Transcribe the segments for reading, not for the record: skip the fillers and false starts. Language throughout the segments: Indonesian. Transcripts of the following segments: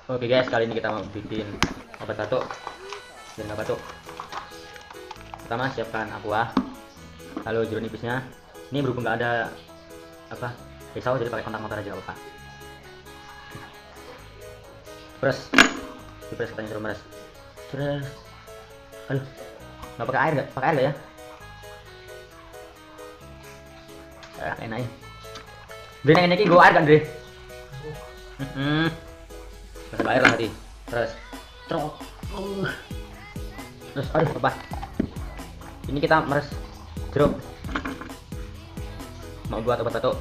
Oke guys, kali ini kita mau bikin obat batuk biar nggak batuk. Pertama siapkan aqua, lalu jeruk nipisnya. Ini berhubung nggak ada pisau, jadi pakai kontak motor aja apa. Peres, dipres katanya suruh meres. Terus, aduh, nggak pakai air nggak? Pakai air nggak ya? Enak ya. Dre, nanya ki gue air kan Dre? Masuk air lah tadi. Terus, aduh apa? Ini kita meres jeruk. Mau buat obat batuk.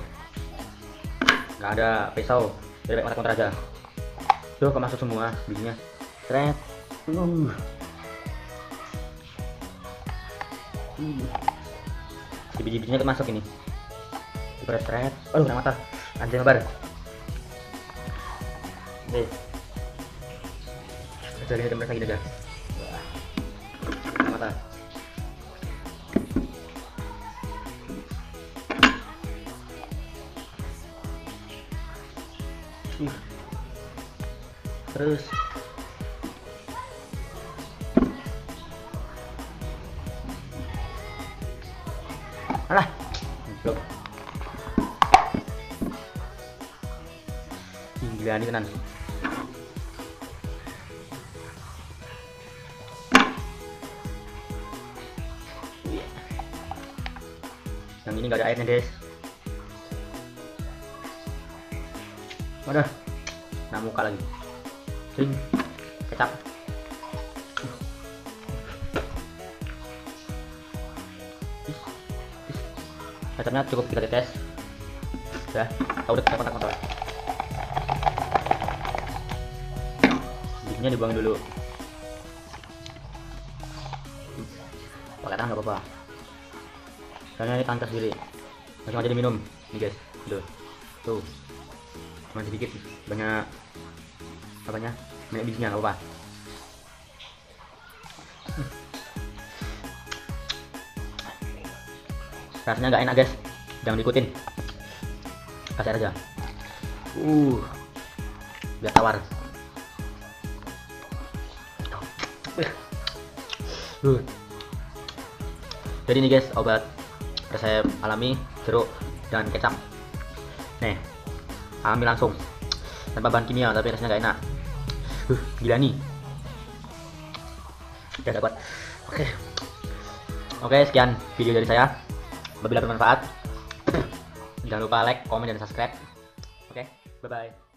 Nggak ada pisau, jadi pakai kontak aja. Tuh, kemasuk semua bijinya. Seret. Si biji-bijinya kemasuk ini. Seret. Aduh, kena mata. Anjir lebar. Oke. Jadi kita mereka gini aja. Kena mata. Terus alah blok gila nih tenan. Yang ini nggak ada airnya guys. Waduh, nah muka lagi. Kecap. Kecapnya cukup kita tetes. Udah, udah kita kontak motor. Bijinya dibuang dulu. Pakai tangan nggak apa-apa. Soalnya ini tangan sendiri. Langsung aja diminum. Nih guys, tuh. Cuma sedikit, banyak apanya? Banyak bijinya nggak apa-apa. Rasanya nggak enak guys, jangan diikutin. Kasih aja. Biar tawar. Jadi ini guys, obat resep alami jeruk dan kecap. Nih, alami langsung, tanpa bahan kimia, tapi rasanya nggak enak. Gila nih. Udah dapat. Oke, sekian video dari saya. Apabila bermanfaat, jangan lupa like, komen, dan subscribe. Oke, bye bye.